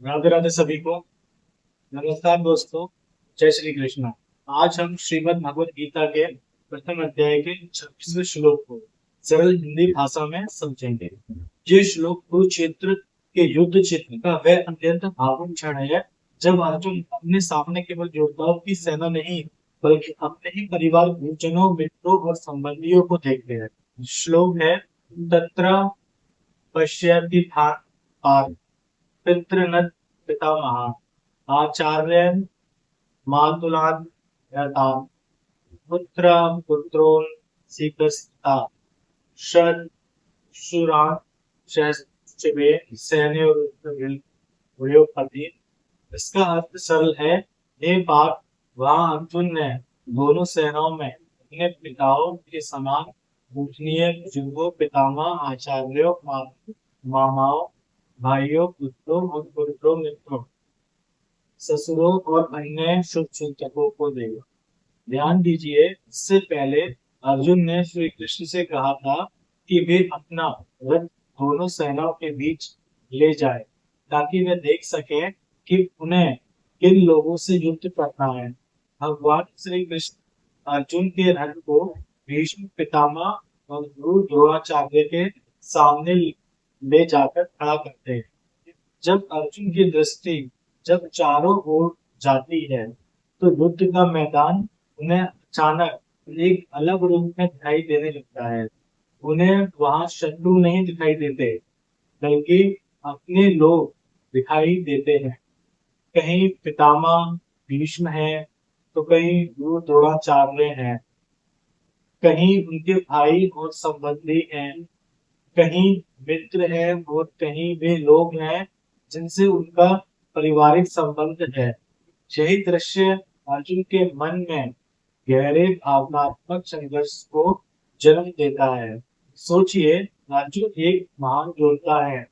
राधे राधे सभी को। नमस्कार दोस्तों। जय श्री कृष्ण। आज हम श्रीमद् भगवत गीता के प्रथम अध्याय के 26वें श्लोक को सरल हिंदी भाषा में समझेंगे। ये श्लोक कुरुक्षेत्र के युद्ध क्षेत्र का वह अत्यंत भावुक क्षण है जब अर्जुन अपने सामने केवल योद्धाओं की सेना नहीं बल्कि अपने ही परिवार परिजनों मित्रों और संबंधियों को देखते हैं। श्लोक है तत्र पश्यति पितृनः पितामहः आचार्यन् मातुलान् भ्रातान् पुत्रं पुत्रोन् सीकस्ता षट् शूरान् सहस्रवे सैन्योपति। इसका अर्थ सरल है। ये बात वहां अर्जुन ने दोनों सेनाओं में अपने पिताओं के समान पूजनीय बुजुर्गों पितामह आचार्यों मामाओं भाइयों पुत्रों और पुत्रों मित्रों ससुरों और अन्य शुभ चिंतकों को देगा। ध्यान दीजिए, इससे पहले अर्जुन ने श्री कृष्ण से कहा था कि वे अपना रथ दोनों सेनाओं के बीच ले जाए ताकि वे देख सके कि उन्हें किन लोगों से युद्ध करना है। भगवान श्री कृष्ण अर्जुन के रथ को भीष्म पितामह और गुरु द्रोणाचार्य के सामने ले जाकर खड़ा करते हैं। जब अर्जुन की दृष्टि जब चारों ओर जाती है तो युद्ध का मैदान उन्हें अचानक एक अलग रूप में दिखाई देने लगता है। उन्हें वहां शत्रु नहीं दिखाई देते बल्कि अपने लोग दिखाई देते हैं। कहीं पितामह भीष्म है तो कहीं गुरु द्रोणाचार्य हैं, कहीं उनके भाई और संबंधी हैं, कहीं मित्र हैं और कहीं वे लोग हैं जिनसे उनका पारिवारिक संबंध है। यही दृश्य अर्जुन के मन में गहरे भावनात्मक संघर्ष को जन्म देता है। सोचिए, अर्जुन एक महान योद्धा है,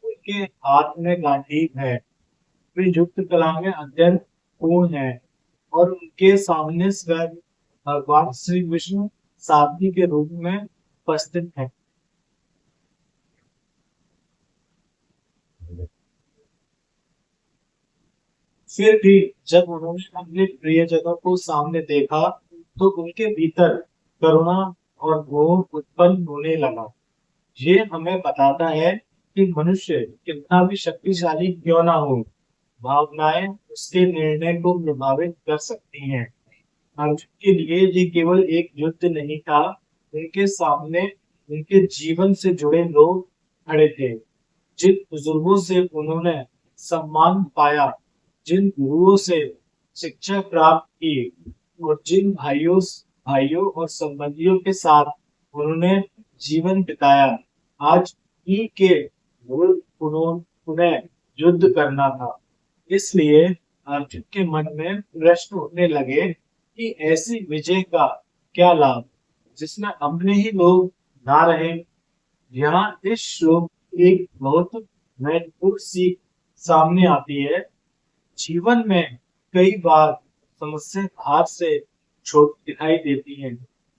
उनके हाथ में गांडीव है, वे युद्ध कला में अत्यंत पूर्ण है और उनके सामने स्वयं भगवान श्री विष्णु सारथी के रूप में उपस्थित है। फिर भी जब उन्होंने अपने प्रियजनों को सामने देखा तो उनके भीतर करुणा और मोह उत्पन्न होने लगा। ये हमें बताता है कि मनुष्य कितना भी शक्तिशाली क्यों ना हो, भावनाएं उसके निर्णय को प्रभावित कर सकती हैं। अर्जुन के लिए ये केवल एक युद्ध नहीं था, उनके सामने उनके जीवन से जुड़े लोग खड़े थे। जिन बुजुर्गों से उन्होंने सम्मान पाया, जिन गुरुओं से शिक्षा प्राप्त की और जिन भाइयों और संबंधियों के साथ उन्होंने जीवन बिताया, आज ही के उन्हें युद्ध करना था। इसलिए अर्जुन के मन में प्रश्न उठने लगे कि ऐसी विजय का क्या लाभ जिसमें अपने ही लोग ना रहे। यहाँ इस श्लोक की एक बहुत महत्वपूर्ण सीख सामने आती है। जीवन में कई बार समस्या हाथ से छोटी दिखाई देती है,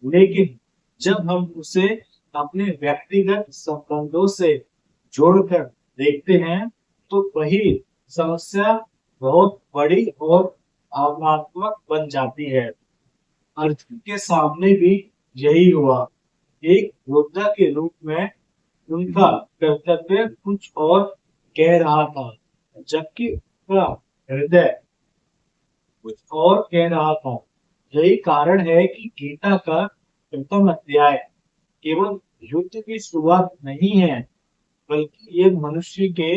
लेकिन जब हम उसे अपने व्यक्तिगत संबंधों से जोड़कर देखते हैं तो वही समस्या बहुत बड़ी और भावनात्मक बन जाती है। अर्जुन के सामने भी यही हुआ। एक योद्धा के रूप में उनका कर्तव्य कुछ और कह रहा था, जबकि उनका हृदय कुछ और कह रहा था। यही कारण है कि गीता का प्रथम अध्याय केवल युद्ध की शुरुआत नहीं है, बल्कि ये मनुष्य के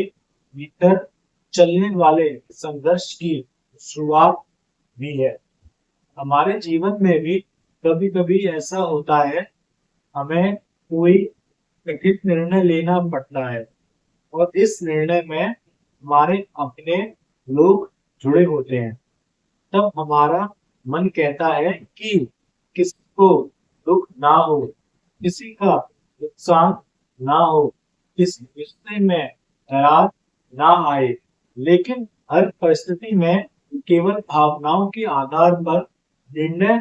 भीतर चलने वाले संघर्ष की शुरुआत भी है। हमारे जीवन में भी कभी कभी ऐसा होता है, हमें कोई कठिन निर्णय लेना पड़ता है और इस निर्णय में हमारे अपने लोग जुड़े होते हैं। तब हमारा मन कहता है कि किसी को दुख ना हो, किसी का नुकसान ना हो, किसी रिश्ते में दरार ना आए। लेकिन हर परिस्थिति में केवल भावनाओं के आधार पर निर्णय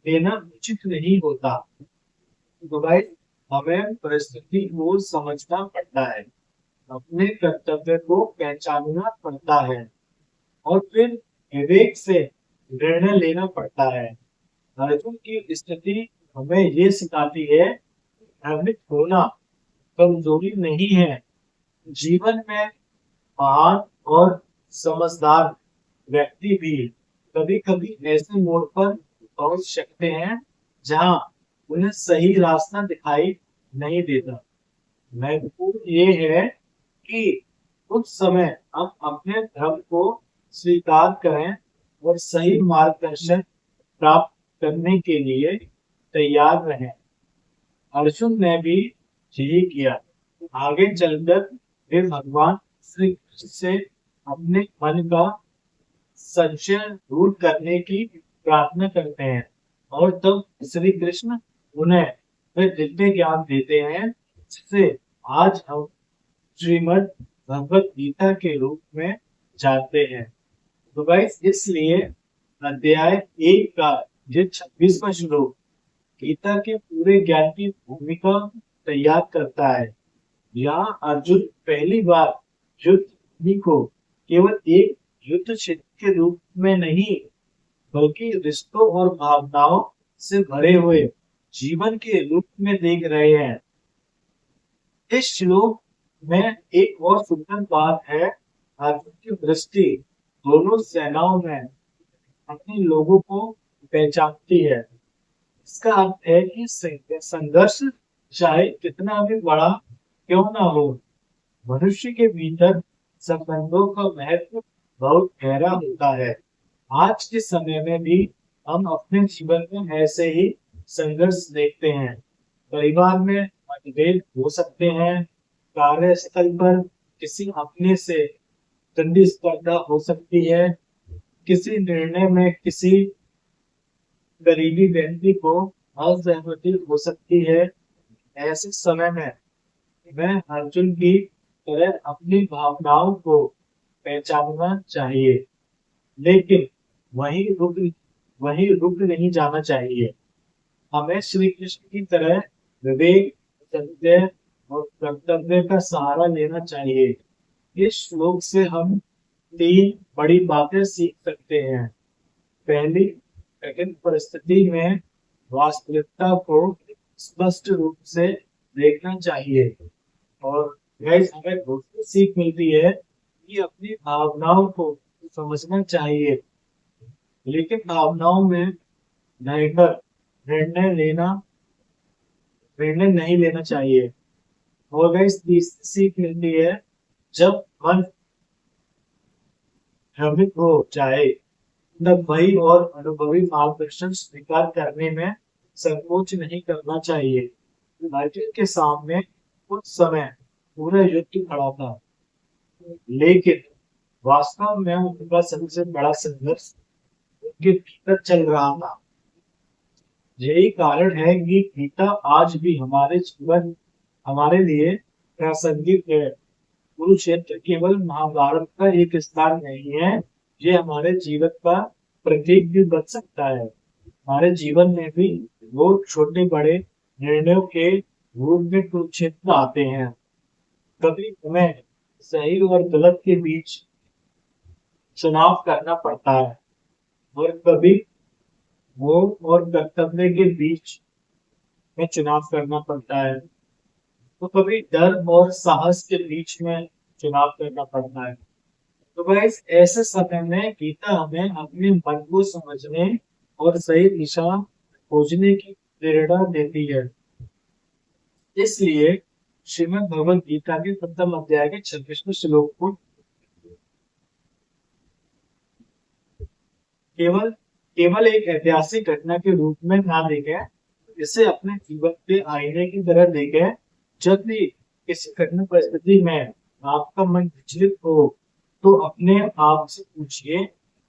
लेना उचित नहीं होता। तो भाई, हमें परिस्थिति को समझना पड़ता है। अपने कर्तव्य को पहचानना पड़ता है और फिर विवेक से निर्णय लेना पड़ता है। अर्जुन की स्थिति हमें ये सिखाती है, भ्रमित होना कमजोरी नहीं है। जीवन में महान और समझदार व्यक्ति भी कभी कभी ऐसे मोड़ पर पहुंच सकते हैं जहां उन्हें सही रास्ता दिखाई नहीं देता। महत्वपूर्ण ये है कि उस समय हम अपने धर्म को स्वीकार करें और सही मार्गदर्शन प्राप्त करने के लिए तैयार रहें। अर्जुन ने भी यही किया। आगे चलकर वे भगवान श्री कृष्ण से अपने मन का संशय दूर करने की प्रार्थना करते हैं और तब श्री कृष्ण उन्हें वे दिव्य ज्ञान देते हैं जिसे आज हम श्रीमद् भगवत गीता के रूप में जानते हैं। तो गाइस इसलिए अध्याय 1 का ये 26वां श्लोक गीता के पूरे ज्ञान की भूमिका तैयार करता है। यहाँ अर्जुन पहली बार युद्ध भूमि को केवल एक युद्ध क्षेत्र के रूप में नहीं बल्कि रिश्तों और भावनाओं से भरे हुए जीवन के रूप में देख रहे हैं। इस श्लोक में एक और सुंदर बात है, अर्जुन की दृष्टि दोनों सेनाओं में अपने लोगों को पहचानती है। इसका अर्थ है कि संघर्ष चाहे कितना भी बड़ा क्यों ना हो, मनुष्य के भीतर संबंधों का महत्व बहुत गहरा होता है। आज के समय में भी हम अपने जीवन में ऐसे ही संघर्ष देखते हैं। परिवार में मतभेद हो सकते हैं, कार्यस्थल पर किसी अपने से प्रतिस्पर्धा हो सकती है, किसी निर्णय में किसी गरीबी व्यक्ति को असहमति हो सकती है। ऐसे समय में मैं अर्जुन की तरह अपनी भावनाओं को पहचानना चाहिए, लेकिन वही रुक नहीं जाना चाहिए। हमें श्री कृष्ण की तरह विवेक, सत्य और कर्तव्य का सहारा लेना चाहिए। इस श्लोक से हम 3 बड़ी बातें सीख सकते हैं। पहली, कठिन परिस्थिति में वास्तविकता को स्पष्ट रूप से देखना चाहिए और गाइस हमें दूसरी सीख मिलती है कि अपनी भावनाओं को समझना चाहिए, लेकिन भावनाओं में रहकर निर्णय नहीं लेना चाहिए। और गाइस तीसरी सीख मिलती है, जब मन भ्रमित हो जाए तब वही और अनुभवी मार्गदर्शन स्वीकार करने में संकोच नहीं करना चाहिए। अर्जुन के सामने कुछ समय पूरा युद्ध खड़ा था, लेकिन वास्तव में उनका सबसे बड़ा संघर्ष उनके भीतर चल रहा था। यही कारण है कि गीता आज भी हमारे लिए प्रासंगिक है। कुरुक्षेत्र केवल महाभारत का एक स्थान नहीं है, ये हमारे जीवन का प्रतीक भी बन सकता है। हमारे जीवन में भी वो छोटे बड़े निर्णयों के रूप में कुरुक्षेत्र आते हैं। कभी हमें सही और गलत के बीच चुनाव करना पड़ता है और कभी वो और कर्तव्य के बीच में चुनाव करना पड़ता है, तो कभी डर और साहस के बीच में चुनाव करना पड़ता है। तो गाइस ऐसे समय में गीता हमें अपने मन को समझने और सही दिशा खोजने की प्रेरणा देती है। इसलिए श्रीमद् भगवद गीता के प्रथम अध्याय के 26वें श्लोक को केवल एक ऐतिहासिक घटना के रूप में ना देखें, इसे अपने जीवन के आईने की तरह देखें। जब भी किसी कठिन परिस्थिति में आपका मन विचलित हो तो अपने आप से पूछिए,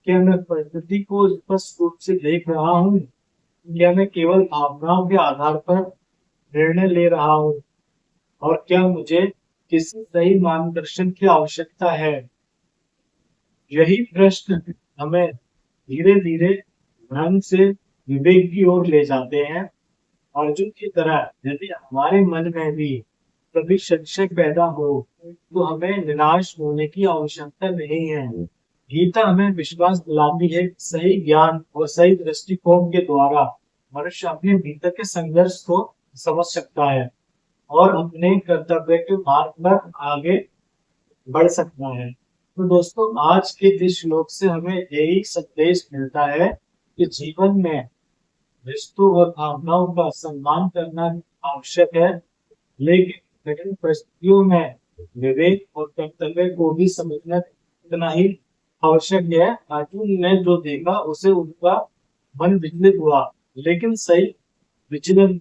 क्या मैं परिस्थिति को स्पष्ट रूप से देख रहा हूँ या मैं केवल भावनाओं के आधार पर निर्णय ले रहा हूँ, और क्या मुझे किसी सही मार्गदर्शन की आवश्यकता है। यही प्रश्न हमें धीरे धीरे भ्रम से विवेक की ओर ले जाते हैं। अर्जुन की तरह यदि हमारे मन में भी कभी संशय पैदा हो तो हमें निराश होने की आवश्यकता नहीं है। गीता हमें विश्वास दिलाती है कि सही ज्ञान और सही दृष्टिकोण के द्वारा मनुष्य अपने भीतर के संघर्ष को समझ सकता है और अपने कर्तव्य के मार्ग पर आगे बढ़ सकता है। तो दोस्तों, आज के इस श्लोक से हमें यही संदेश मिलता है कि जीवन में रिश्तों और भावनाओं का सम्मान करना आवश्यक है, लेकिन कठिन परिस्थितियों में विवेक और कर्तव्य को भी समझना इतना ही आवश्यक है। अर्जुन ने जो देखा उसे उनका मन विचलित हुआ, लेकिन सही विचलन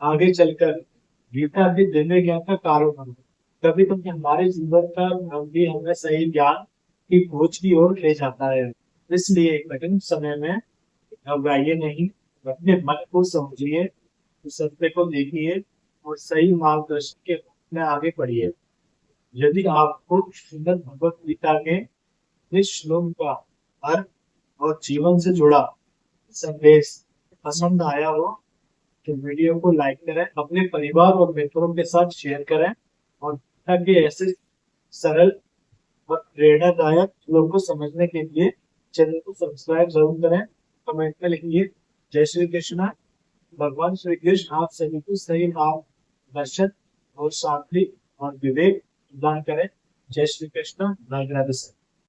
आगे चलकर गीता के दिव्य ज्ञान का कारण बना। कभी कभी हमारे जीवन का भ्रम भी हमें सही ज्ञान की खोज की ओर ले जाता है। इसलिए कठिन समय में घबराइए नहीं, अपने मन को समझिए, सत्य को देखिए और सही मार्गदर्शन के में आगे बढ़िए। यदि आपको श्रीमद् भगवत गीता के इस श्लोक का अर्थ और जीवन से जुड़ा संदेश पसंद आया हो तो वीडियो को लाइक करें, अपने परिवार और मित्रों के साथ शेयर करें और ताकि ऐसे सरल और प्रेरणादायक श्लोक को समझने के लिए चैनल को सब्सक्राइब जरूर करें। कमेंट में लिखिए जय श्री कृष्ण। भगवान श्री कृष्ण आप सभी को सही मार्गदर्शन और शांति और विवेक प्रदान करें। जय श्री कृष्ण। राधे राधे।